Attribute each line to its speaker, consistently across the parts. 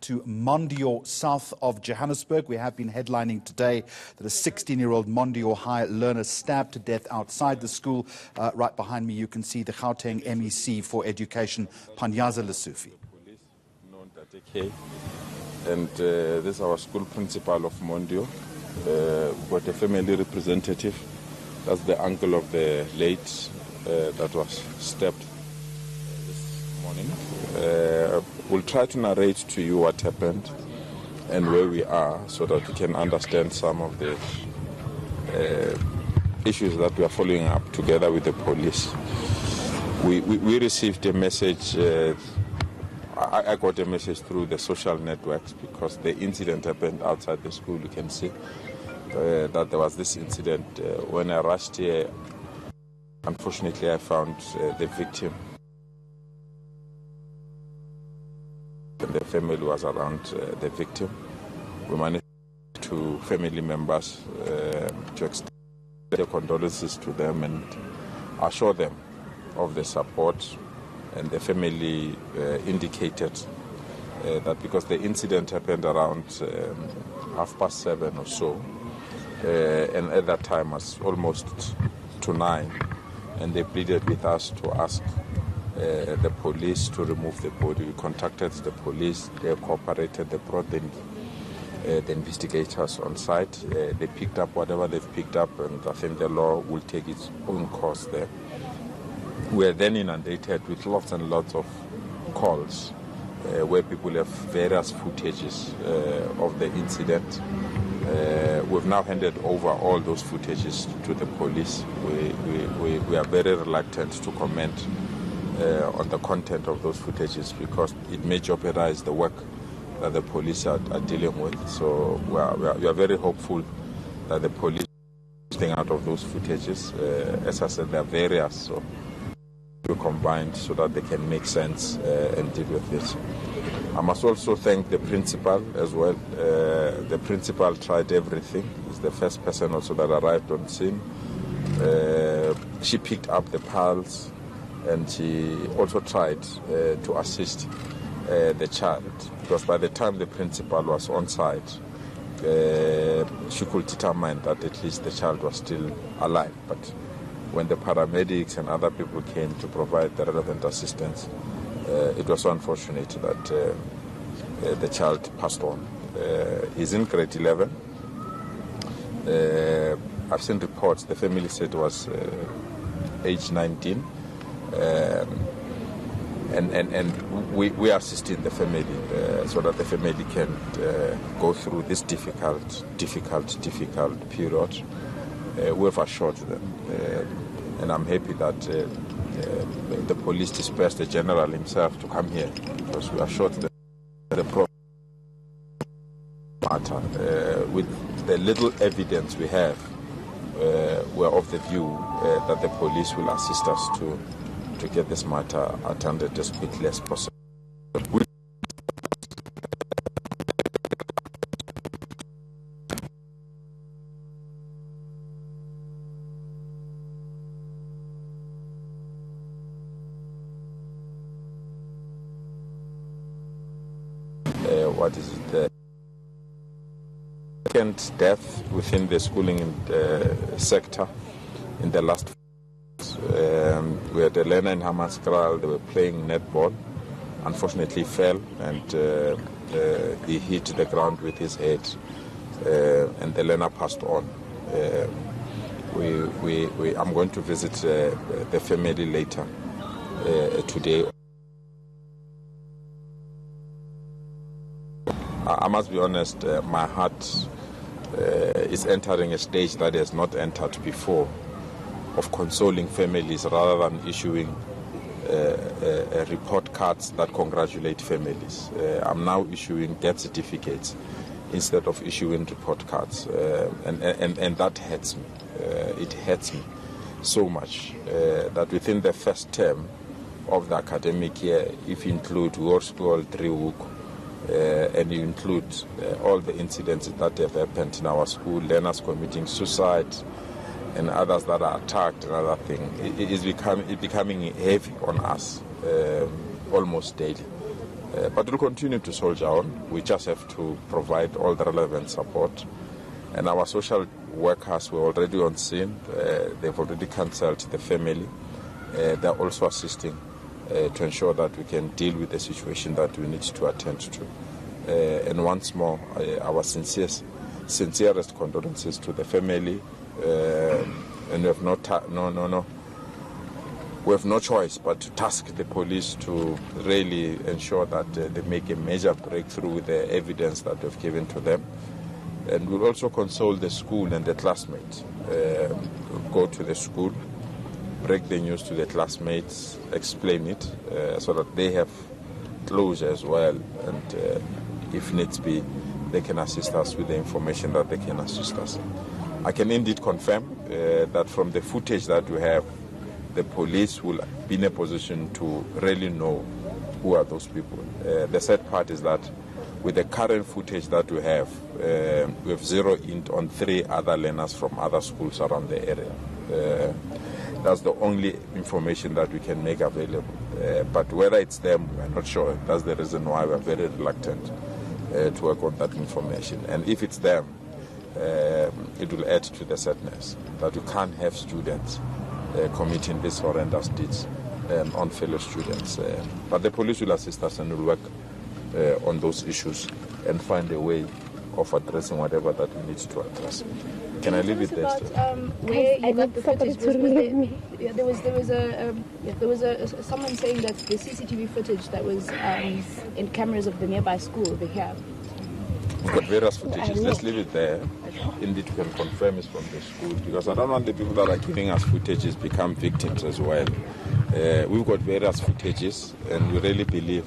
Speaker 1: to Mondeor, south of Johannesburg. We have been headlining today that a 16-year-old Mondeor High learner stabbed to death outside the school. Right behind me, you can see the Gauteng MEC for Education, Panyaza Lesufi.
Speaker 2: And this is our school principal of Mondeor. We've got a family representative. That's the uncle of the late that was stabbed this morning. We'll try to narrate to you what happened and where we are so that you can understand some of the issues that we are following up together with the police. We received a message, I got a message through the social networks because the incident happened outside the school. You can see that there was this incident. When I rushed here, unfortunately I found the victim. And the family was around the victim. We managed to family members to extend their condolences to them and assure them of the support. And the family indicated that because the incident happened around 7:30 or so, and at that time was almost to 9, and they pleaded with us to ask the police to remove the body. We contacted the police, they cooperated, they brought the investigators on site. They picked up whatever they've picked up, and I think the law will take its own course there. We are then inundated with lots and lots of calls where people have various footages of the incident. We've now handed over all those footages to the police. We are very reluctant to comment on the content of those footages because it may jeopardize the work that the police are dealing with. So we are very hopeful that the police are getting out of those footages. As I said, there are various, so we combined so that they can make sense and deal with it. I must also thank the principal as well. The principal tried everything. He's the first person also that arrived on scene. She picked up the pulse, and she also tried to assist the child, because by the time the principal was on site, she could determine that at least the child was still alive. But when the paramedics and other people came to provide the relevant assistance, it was so unfortunate that the child passed on. He's in grade 11. I've seen reports, the family said it was age 19. And we are assisting the family so that the family can go through this difficult period. We've assured them, and I'm happy that the police dispersed the general himself to come here, because we assured them the problem matter. With the little evidence we have, we're of the view that the police will assist us to get this matter attended as quickly as possible. What is it? The second death within the schooling sector in the last. We had a learner in Hammanskraal. They were playing netball. Unfortunately, he fell and he hit the ground with his head, and the learner passed on. I'm going to visit the family later today. I must be honest, my heart is entering a stage that it has not entered before, of consoling families rather than issuing report cards that congratulate families. I'm now issuing death certificates instead of issuing report cards, and that hurts me. It hurts me so much that within the first term of the academic year, if you include Hoërskool Driehoek, and you include all the incidents that have happened in our school, learners committing suicide and others that are attacked and other things, it is becoming heavy on us almost daily. But we'll continue to soldier on. We just have to provide all the relevant support. And our social workers were already on scene. They've already counseled the family. They're also assisting to ensure that we can deal with the situation that we need to attend to. And once more, our sincerest condolences to the family. And we have we have no choice but to task the police to really ensure that they make a major breakthrough with the evidence that we've given to them. And we'll also console the school and the classmates. Go to the school, break the news to the classmates, explain it so that they have closure as well. And if needs be, they can assist us with the information that they can assist us. I can indeed confirm that from the footage that we have, the police will be in a position to really know who are those people. The sad part is that with the current footage that we have zeroed in on 3 other learners from other schools around the area. That's the only information that we can make available. But whether it's them, we're not sure. That's the reason why we're very reluctant to work on that information. And if it's them, it will add to the sadness that you can't have students committing these horrendous deeds on fellow students. But the police will assist us and will work on those issues and find a way of addressing whatever that we need to address. Can I leave it there?
Speaker 3: Where you got the footage? There was someone saying that the CCTV footage that was in cameras of the nearby school over here.
Speaker 2: We've got various footages. Let's leave it there. Indeed, we can confirm it's from the school, because I don't want the people that are giving us footages become victims as well. We've got various footages, and we really believe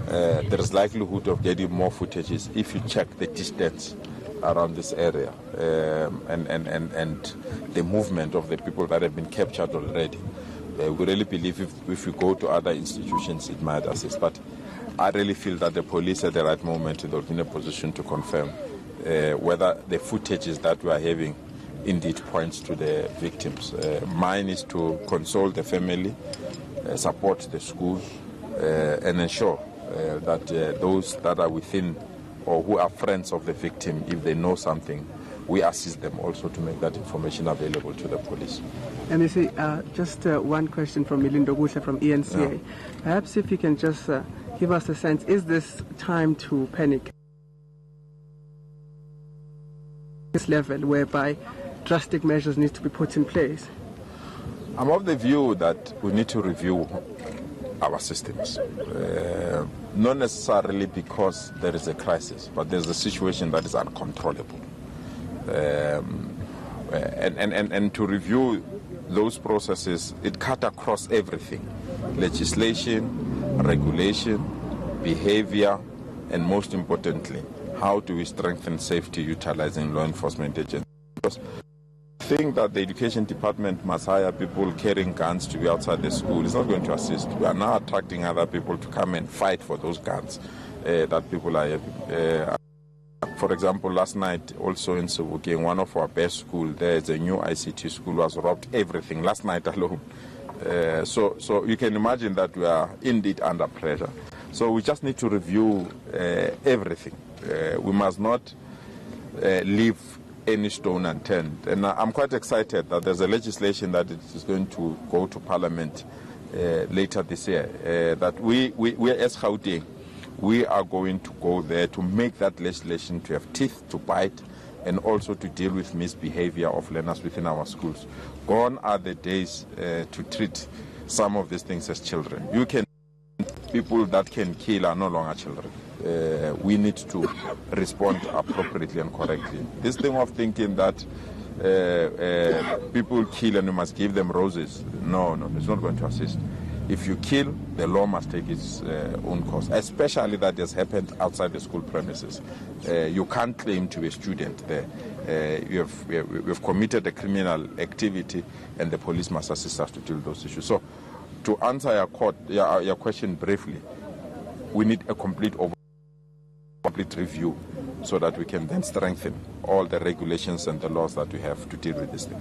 Speaker 2: there is likelihood of getting more footages if you check the distance around this area and the movement of the people that have been captured already. We really believe if we go to other institutions, it might assist. But I really feel that the police at the right moment will be in a position to confirm whether the footages that we are having indeed points to the victims. Mine is to console the family, support the school, and ensure that those that are within or who are friends of the victim, if they know something, we assist them also to make that information available to the police.
Speaker 4: MEC, just one question from Milindo Gusha from eNCA. Yeah. Perhaps if you can just give us a sense, is this time to panic? This level whereby drastic measures need to be put in place?
Speaker 2: I'm of the view that we need to review our systems. Not necessarily because there is a crisis, but there's a situation that is uncontrollable. And to review those processes, it cut across everything: legislation, regulation, behavior, and most importantly, how do we strengthen safety utilizing law enforcement agencies? Because I think that the education department must hire people carrying guns to be outside the school. It's not going to assist. We are now attracting other people to come and fight for those guns that people are having. For example, last night also in Sobuke, in one of our best schools, there's a new ICT school was robbed everything last night alone. So you can imagine that we are indeed under pressure. So we just need to review everything. We must not leave any stone unturned. And I'm quite excited that there's a legislation that is going to go to Parliament later this year. That we as Gauteng, we are going to go there to make that legislation to have teeth to bite and also to deal with misbehavior of learners within our schools. Gone are the days to treat some of these things as children. People that can kill are no longer children. We need to respond appropriately and correctly. This thing of thinking that people kill and you must give them roses, no, it's not going to assist. If you kill, the law must take its own course, especially that has happened outside the school premises. You can't claim to be a student there. We have committed a criminal activity, and the police must assist us to deal with those issues. So, to answer your question briefly, we need a complete review so that we can then strengthen all the regulations and the laws that we have to deal with this thing.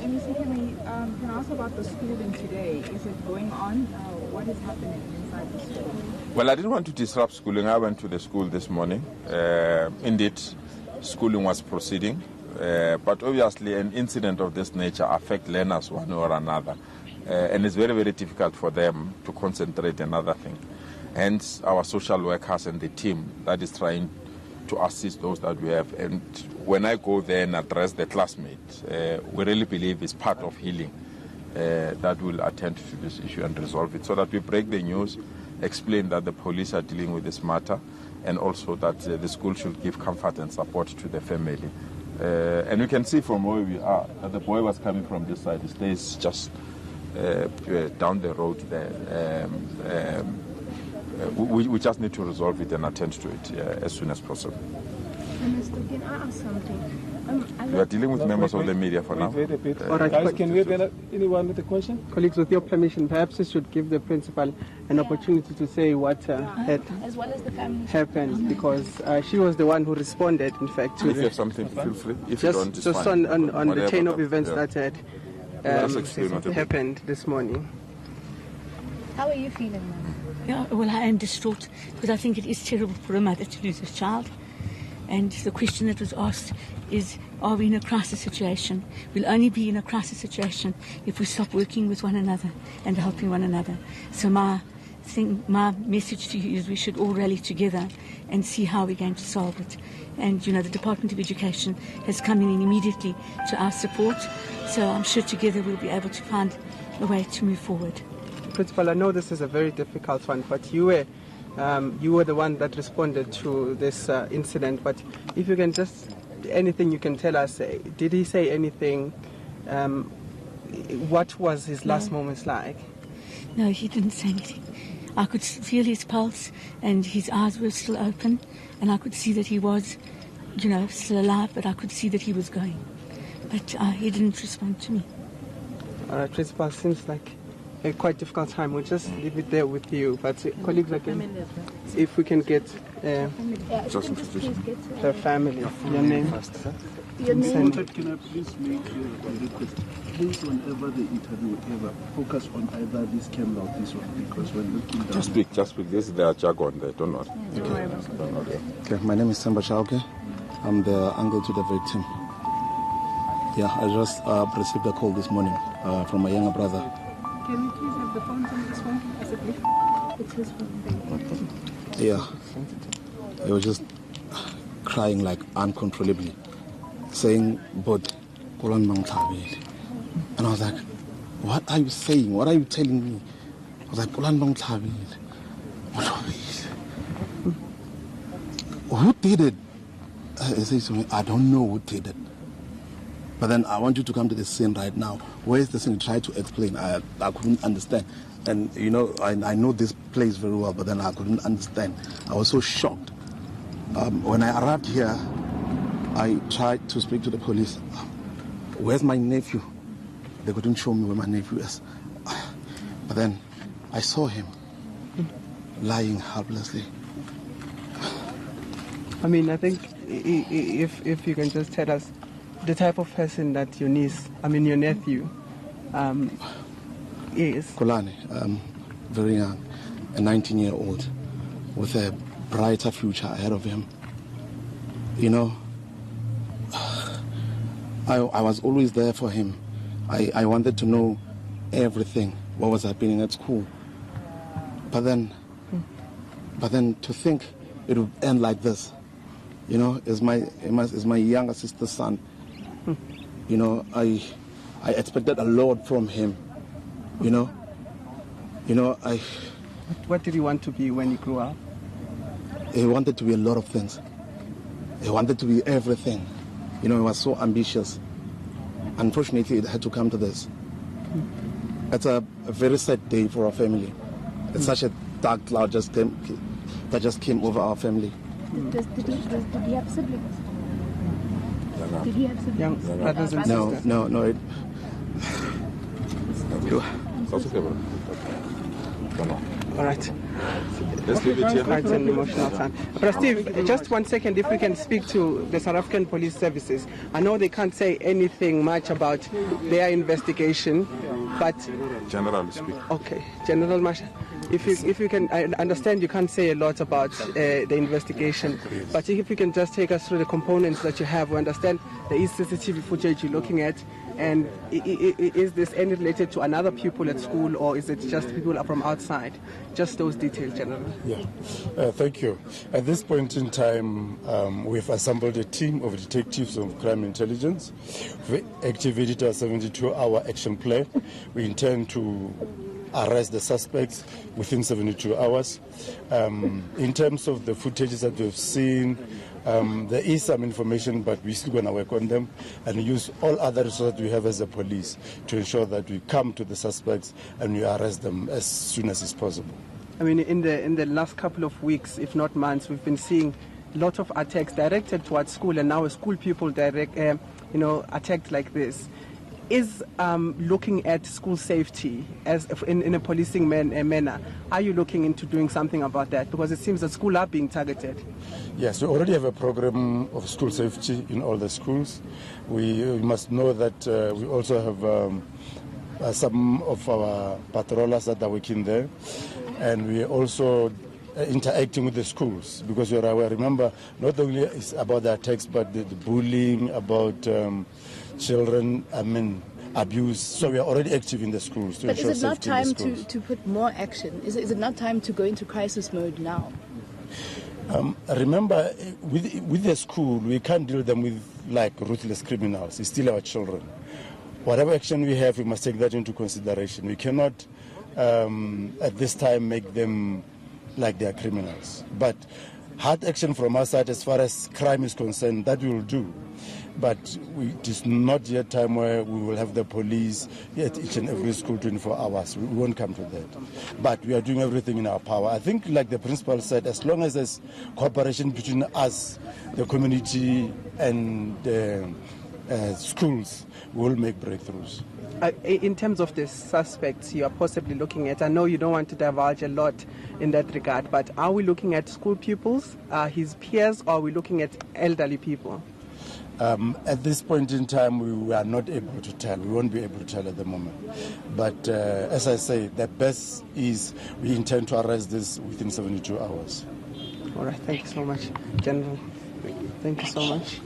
Speaker 5: MEC, can I ask about the schooling today? Is it going on? What is happening inside the school?
Speaker 2: Well, I didn't want to disrupt schooling. I went to the school this morning. Indeed, schooling was proceeding. But obviously, an incident of this nature affects learners one or another. And it's very, very difficult for them to concentrate on another thing. Hence, our social workers and the team that is trying to assist those that we have. And when I go there and address the classmates, we really believe it's part of healing that will attend to this issue and resolve it, so that we break the news, explain that the police are dealing with this matter, and also that the school should give comfort and support to the family. And you can see from where we are that the boy was coming from this side. He stays just down the road there. We just need to resolve it and attend to it as soon as possible.
Speaker 3: Minister, can I ask something?
Speaker 2: We are dealing with members of the media for now.
Speaker 4: All right,
Speaker 6: guys, can we have anyone with a question?
Speaker 4: Colleagues, with your permission, perhaps this should give the principal an opportunity to say what had
Speaker 3: As well as the family.
Speaker 4: happened, because she was the one who responded, in fact, to
Speaker 2: If you have something, feel free. If you don't, it's
Speaker 4: just
Speaker 2: fine.
Speaker 4: on the chain of
Speaker 2: Whatever,
Speaker 4: events
Speaker 2: yeah.
Speaker 4: that had
Speaker 2: Let's explain what
Speaker 4: happened this morning.
Speaker 3: How are you feeling, Mama?
Speaker 7: Yeah, well, I am distraught because I think it is terrible for a mother to lose a child. And the question that was asked is, are we in a crisis situation? We'll only be in a crisis situation if we stop working with one another and helping one another. So my message to you is we should all rally together and see how we're going to solve it. And, you know, the Department of Education has come in immediately to our support. So I'm sure together we'll be able to find a way to move forward.
Speaker 4: Principal, I know this is a very difficult one, but you were the one that responded to this incident. But if you can just, anything you can tell us, did he say anything? What was his last moments like?
Speaker 7: No, he didn't say anything. I could feel his pulse and his eyes were still open, and I could see that he was, you know, still alive, but I could see that he was going. But he didn't respond to me.
Speaker 4: All right, Principal, seems like a quite difficult time. We'll just leave it there with you. But colleagues, again, if we can get
Speaker 2: Just introduce.
Speaker 4: her family, your name.
Speaker 3: Your name?
Speaker 6: Can I please make a request? Please, whenever the interview ever, focus on either this camera or this one, because when looking down...
Speaker 2: Just speak. This is their jargon there, don't worry.
Speaker 8: Okay, my name is Semba Chauke. I'm the uncle to the victim. Yeah, I just received a call this morning from my younger brother.
Speaker 5: Can we please have the phone on this one? As it it's his phone.
Speaker 8: Yeah, he was just crying like uncontrollably, saying, "But Kulan Mangtabit." And I was like, "What are you saying? What are you telling me?" I was like, "Kulan Mangtabit. What is it? Who did it?" He says to me, "I don't know who did it. But then I want you to come to the scene right now. Where is the scene?" Try to explain. I couldn't understand. And, you know, I know this place very well, but then I couldn't understand. I was so shocked. When I arrived here, I tried to speak to the police. Where's my nephew? They couldn't show me where my nephew is. But then I saw him lying helplessly.
Speaker 4: I mean, I think if you can just tell us the type of person that your nephew is.
Speaker 8: Kulani, very young, a 19-year-old with a brighter future ahead of him. You know, I was always there for him. I wanted to know everything, what was happening at school. But then to think it would end like this, you know, is my younger sister's son. You know, I expected a lot from him. You know,
Speaker 4: What did he want to be when he grew up?
Speaker 8: He wanted to be a lot of things. He wanted to be everything. You know, he was so ambitious. Unfortunately, it had to come to this. It's a very sad day for our family. It's such a dark cloud that just came over our family.
Speaker 3: Did he have siblings? Did he have siblings?
Speaker 4: Young brothers and sisters?
Speaker 8: No.
Speaker 4: All right.
Speaker 2: Let's leave it here.
Speaker 4: Quite an emotional time. But Steve, just 1 second, if we can speak to the South African Police Services. I know they can't say anything much about their investigation, but...
Speaker 2: Generally speaking.
Speaker 4: Okay, General Marshal. If you can, I understand you can't say a lot about the investigation, but if you can just take us through the components that you have. We understand there is CCTV footage you're looking at, and is this any related to another pupil at school, or is it just people from outside? Just those details, General.
Speaker 9: Yeah, thank you. At this point in time, we've assembled a team of detectives of crime intelligence. We activated a 72-hour action plan. We intend to arrest the suspects within 72 hours. In terms of the footages that we've seen, there is some information, but we're still going to work on them and use all other resources that we have as a police to ensure that we come to the suspects and we arrest them as soon as is possible.
Speaker 4: I mean, in the last couple of weeks, if not months, we've been seeing a lot of attacks directed towards school, and now a school pupil attacked like this. Is looking at school safety as in a policing manner, are you looking into doing something about that? Because it seems that schools are being targeted.
Speaker 9: Yes, we already have a program of school safety in all the schools. We must know that we also have some of our patrollers that are working there, and we also interacting with the schools, because you're aware, remember, not only is about the attacks, but the bullying, about children, abuse. So we are already active in the schools to ensure safety in the schools. But is it not time
Speaker 3: to put more action? Is it not time to go into crisis mode now?
Speaker 9: Remember, with the school, we can't deal them with like ruthless criminals. It's still our children. Whatever action we have, we must take that into consideration. We cannot, at this time, make them like they are criminals. But hard action from our side as far as crime is concerned, that we will do. But it is not yet time where we will have the police at each and every school 24 hours. We won't come to that. But we are doing everything in our power. I think, like the principal said, as long as there's cooperation between us, the community, and the schools, we will make breakthroughs.
Speaker 4: In terms of the suspects you are possibly looking at, I know you don't want to divulge a lot in that regard, but are we looking at school pupils, his peers, or are we looking at elderly people?
Speaker 9: At this point in time, we are not able to tell. We won't be able to tell at the moment. But as I say, the best is we intend to arrest this within 72 hours.
Speaker 4: All right. Thank you so much, General. Thank you so much.